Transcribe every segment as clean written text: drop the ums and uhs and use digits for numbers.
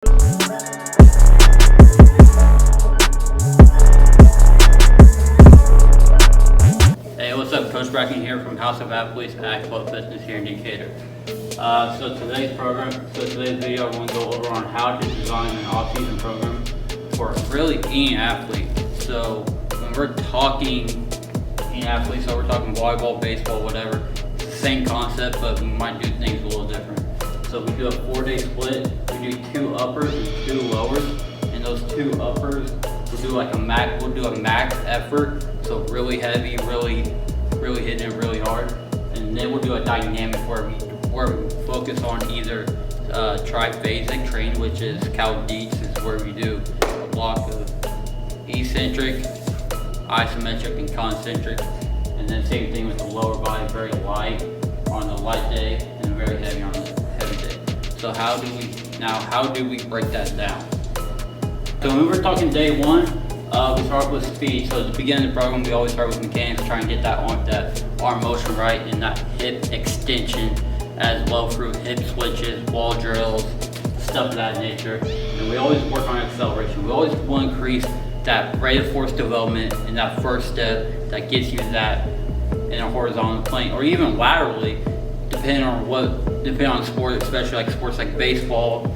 Hey, what's up? Coach Bracken here from House of Athletes at Club Fitness here in Decatur. Today's video, I'm going to go over on how to design an off-season program for really any athlete. So when we're talking any athlete, so we're talking volleyball, baseball, whatever, it's the same concept, but we might do things a little different. So we do a 4-day split. We do 2 uppers and 2 lowers, and those 2 uppers we'll do a max effort, so really heavy, really hitting it really hard, and then we'll do a dynamic where we focus on either triphasic training, which is Cal Dietz, is where we do a block of eccentric, isometric, and concentric, and then same thing with the lower body, very light on the light day and very heavy on the heavy day. So how do we break that down? So when we're talking day 1, we start with speed. So at the beginning of the program, we always start with mechanics, try and get that arm motion right, and that hip extension as well through hip switches, wall drills, stuff of that nature. And we always work on acceleration. We always want to increase that rate of force development in that first step that gets you that in a horizontal plane, or even laterally, depending on sport, especially like sports like baseball,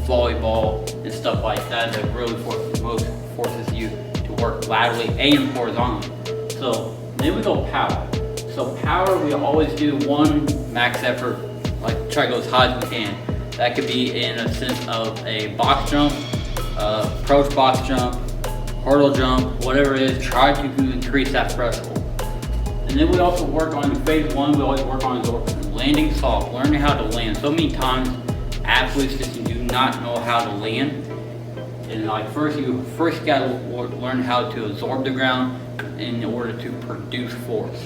volleyball, and stuff like that really forces you to work laterally and horizontally. So then we go power. So power, we always do 1 max effort, like try to go as high as we can. That could be in a sense of a box jump, approach box jump, hurdle jump, whatever it is, try to increase that threshold. And then we also work on phase 1, we always work on absorption, landing soft, learning how to land. So many times athletes just do not know how to land. And like first you gotta learn how to absorb the ground in order to produce force.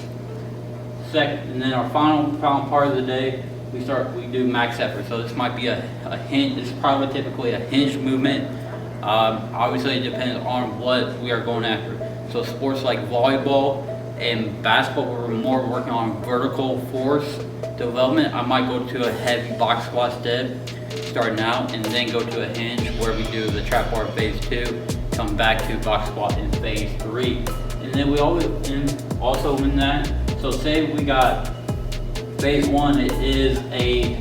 Second, and then our final part of the day, we do max effort. So this might be a hinge. This is probably typically a hinge movement. Obviously, it depends on what we are going after. So sports like volleyball and basketball, we're more working on vertical force development. I might go to a heavy box squat instead, starting out, and then go to a hinge where we do the trap bar phase 2, come back to box squat in phase 3. And then we always, and also in that, so say we got phase 1, it is a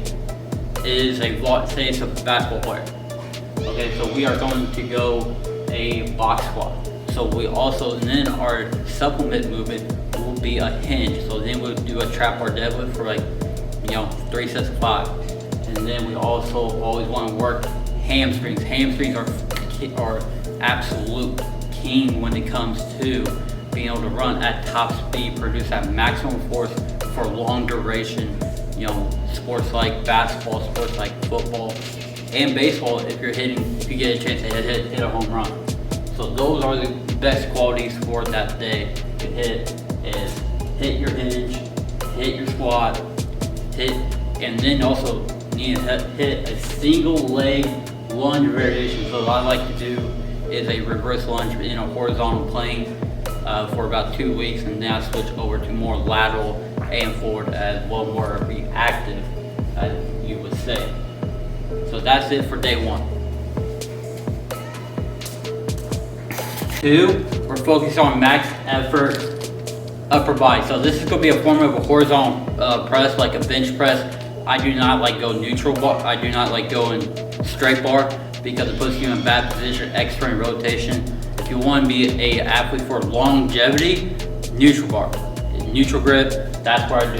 say it's a basketball player. Okay, so we are going to go a box squat. So we also, and then our supplement movement will be a hinge. So then we'll do a trap bar deadlift for 3 sets of 5. And then we also always want to work hamstrings. Hamstrings are absolute king when it comes to being able to run at top speed, produce that maximum force for long duration. Sports like basketball, sports like football, and baseball. If you get a chance to hit a home run. So those are the best qualities for that day to hit your hinge, hit your squat, and then also need to hit a single leg lunge variation. So what I like to do is a reverse lunge in a horizontal plane for about 2 weeks, and then I switch over to more lateral and forward as well, more reactive, as you would say. So that's it for day 1. 2, we're focused on max effort upper body. So this is going to be a form of a horizontal press, like a bench press. I do not like go neutral bar. I do not like going straight bar because it puts you in a bad position, extreme rotation. If you want to be an athlete for longevity, neutral bar, neutral grip, that's where I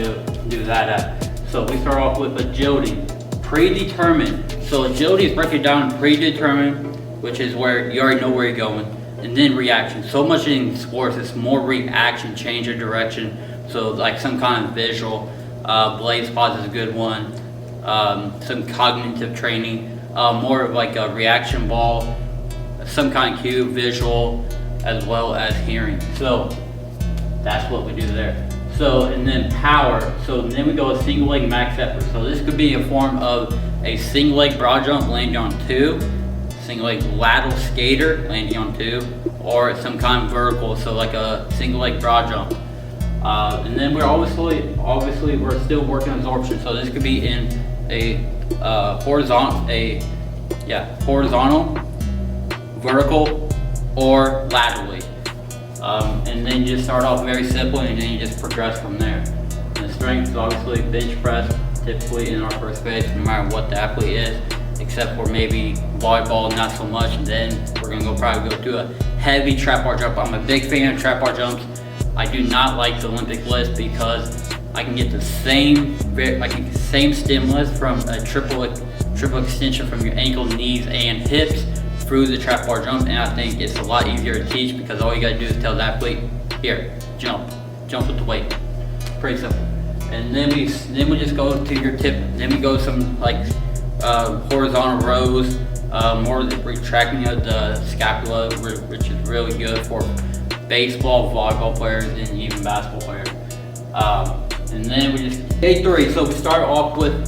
do that at. So we start off with agility, predetermined. So agility is breaking down predetermined, which is where you already know where you're going. And then reaction. So much in sports, it's more reaction, change of direction. So like some kind of visual, blade spots is a good one. Some cognitive training, more of like a reaction ball, some kind of cue, visual, as well as hearing. So that's what we do there. So, and then power. So then we go a single leg max effort. So this could be a form of a single leg broad jump landing on 2, single leg lateral skater landing on 2, or some kind of vertical, so like a single leg broad jump. And then we're obviously we're still working on absorption. So this could be in a horizontal, a horizontal, vertical, or laterally. And then you just start off very simple, and then you just progress from there. And the strength is obviously bench press, typically in our first phase, no matter what the athlete is, except for maybe volleyball, not so much. And then we're gonna probably go to a heavy trap bar jump. I'm a big fan of trap bar jumps. I do not like the Olympic list because I can get the same stimulus from a triple extension from your ankle, knees, and hips through the trap bar jump, and I think it's a lot easier to teach because all you gotta do is tell the athlete, here, jump with the weight. Pretty simple. And then we just go to your tip. Then we go some like horizontal rows, more the retracting of the scapula, which is really good for baseball, volleyball players, and even basketball players. And then we just day 3. So we start off with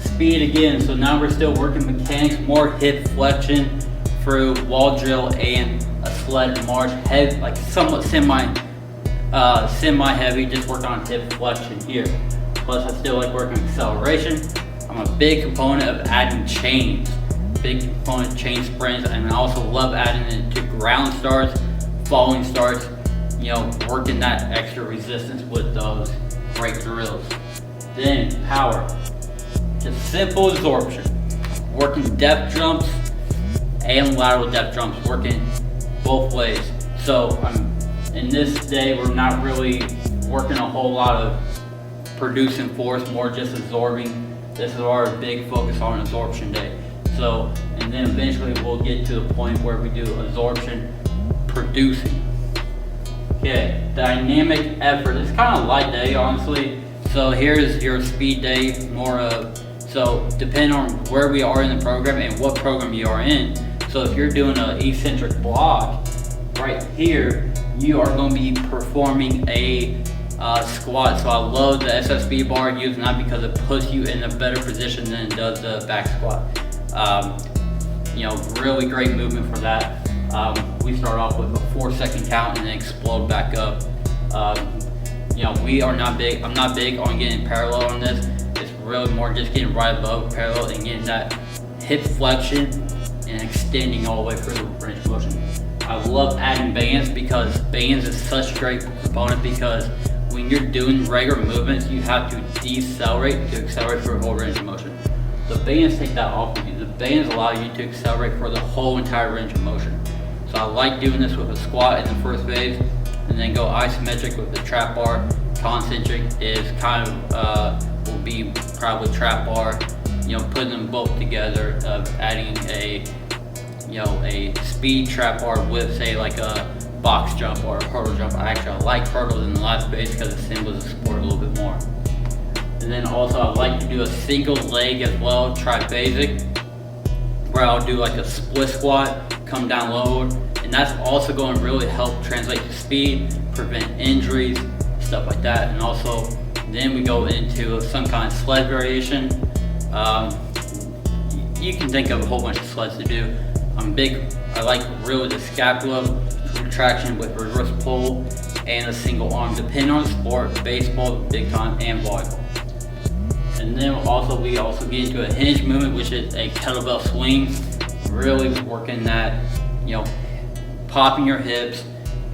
speed again. So now we're still working mechanics, more hip flexion through wall drill and a sled march, head like somewhat semi-heavy, just work on hip flexion here. Plus I still like working acceleration. I'm a big component of adding chains, chain sprints, and I also love adding it to ground starts, falling starts, working that extra resistance with those great drills. Then power, just simple absorption, working depth jumps and lateral depth jumps, working both ways. So in this day, we're not really working a whole lot of producing force, more just absorbing. This is our big focus on absorption day. So, and then eventually we'll get to the point where we do absorption, producing. Okay, dynamic effort. It's kind of light day, honestly. So here's your speed day, so depending on where we are in the program and what program you are in. So if you're doing an eccentric block, right here, you are going to be performing a squat. So I love the SSB bar used not because it puts you in a better position than it does the back squat. Really great movement for that. We start off with a 4-second count and then explode back up. I'm not big on getting parallel on this. It's really more just getting right above parallel and getting that hip flexion and extending all the way through the range of motion. I love adding bands because bands is such a great component, because when you're doing regular movements, you have to decelerate to accelerate for a whole range of motion. The bands take that off of you. The bands allow you to accelerate for the whole entire range of motion. So I like doing this with a squat in the first phase, and then go isometric with the trap bar. Concentric is kind of will be probably trap bar. Putting them both together, adding a speed trap bar with, say, like a box jump or a hurdle jump. I like hurdles in the last phase because it simplifies the sport a little bit more. And then also I like to do a single leg as well, triphasic, where I'll do like a split squat, come down low, and that's also going to really help translate to speed, prevent injuries, stuff like that. And also then we go into some kind of sled variation. You can think of a whole bunch of sleds to do. I like really the scapula retraction with reverse pull and a single arm, depending on the sport, baseball, big time, and volleyball. And then we also get into a hinge movement, which is a kettlebell swing, really working that, popping your hips,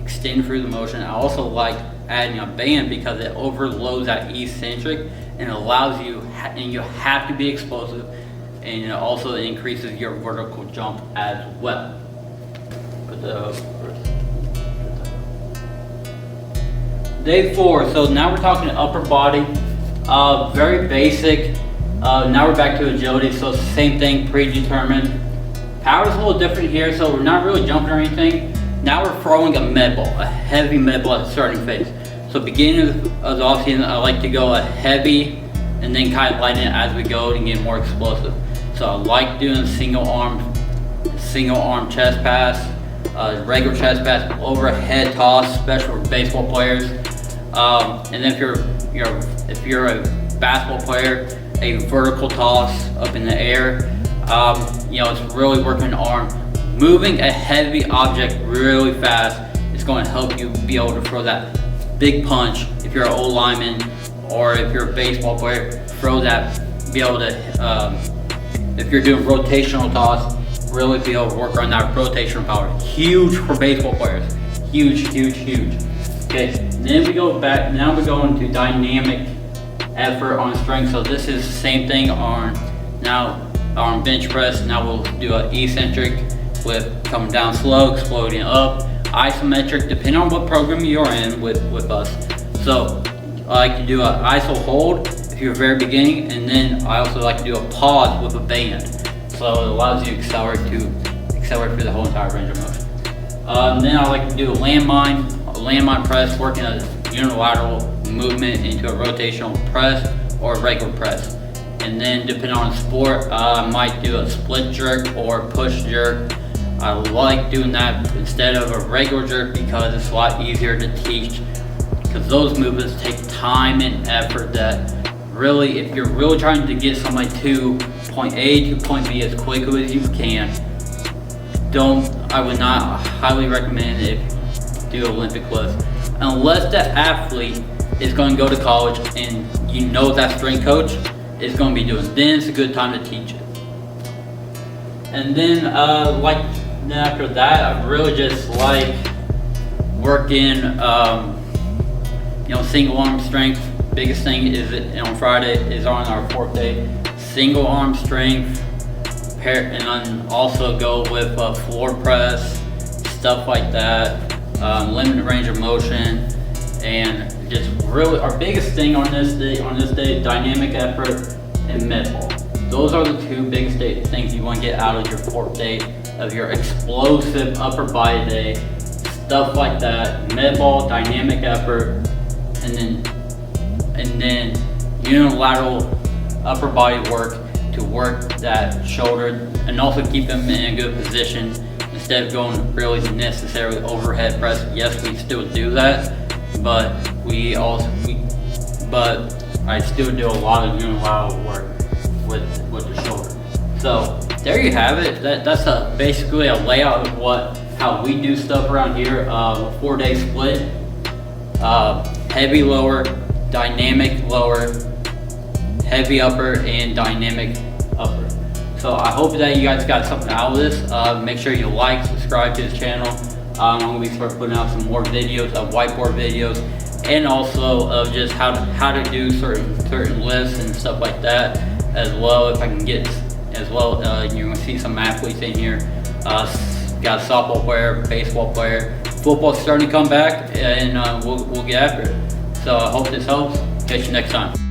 extend through the motion. I also like adding a band because it overloads that eccentric and allows you, and you have to be explosive, and it also increases your vertical jump as well. Day 4, so now we're talking upper body, very basic. Now we're back to agility, so it's the same thing, predetermined. Power is a little different here, so we're not really jumping or anything. Now we're throwing a med ball, a heavy med ball at the starting phase. So beginning of the off-season, I like to go a heavy and then kind of lighten it as we go to get more explosive. So I like doing a single arm chest pass, regular chest pass, overhead toss, especially for baseball players. And then if you're a basketball player, a vertical toss up in the air. It's really working arm. Moving a heavy object really fast is going to help you be able to throw that big punch. If you're an old lineman or if you're a baseball player, be able to if you're doing rotational toss, really be able to work on that rotational power. Huge for baseball players. Huge, huge, huge. Okay, then we go back, now we go into dynamic effort on strength. So this is the same thing on bench press. Now we'll do an eccentric with coming down slow, exploding up, isometric, depending on what program you're in with us. So I like to do an iso hold if you're very beginning, and then I also like to do a pause with a band. So it allows you to accelerate through the whole entire range of motion. Then I like to do a landmine press, working a unilateral movement into a rotational press or a regular press. And then depending on the sport, I might do a split jerk or push jerk. I like doing that instead of a regular jerk because it's a lot easier to teach, because those movements take time and effort that really, if you're really trying to get somebody to point A to point B as quickly as you can, I would not highly recommend it if you do Olympic lift. Unless the athlete is going to go to college and you know that strength coach is going to be doing, then it's a good time to teach it. And then after that, I really just like working, single arm strength. Biggest thing is on Friday is on our 4th day, single arm strength, and then also go with floor press, stuff like that, limited range of motion, and just really our biggest thing on this day, dynamic effort and med ball. Those are the two biggest things you want to get out of your 4th day of your explosive upper body day, stuff like that, med ball, dynamic effort, and then unilateral upper body work to work that shoulder and also keep them in a good position instead of going really necessarily overhead press. Yes, we still do that, but I still do a lot of unilateral work with the shoulder. So there you have it. That's basically a layout of how we do stuff around here. A 4-day split, heavy lower, dynamic lower, heavy upper, and dynamic upper. So I hope that you guys got something out of this. Make sure you like, subscribe to this channel. I'm going to start putting out some more videos of whiteboard videos, and also of just how to do certain lifts and stuff like that as well. If I can get as well, you're going to see some athletes in here. Got a softball player, baseball player, football's starting to come back, and we'll get after it. So I hope this helps. Catch you next time.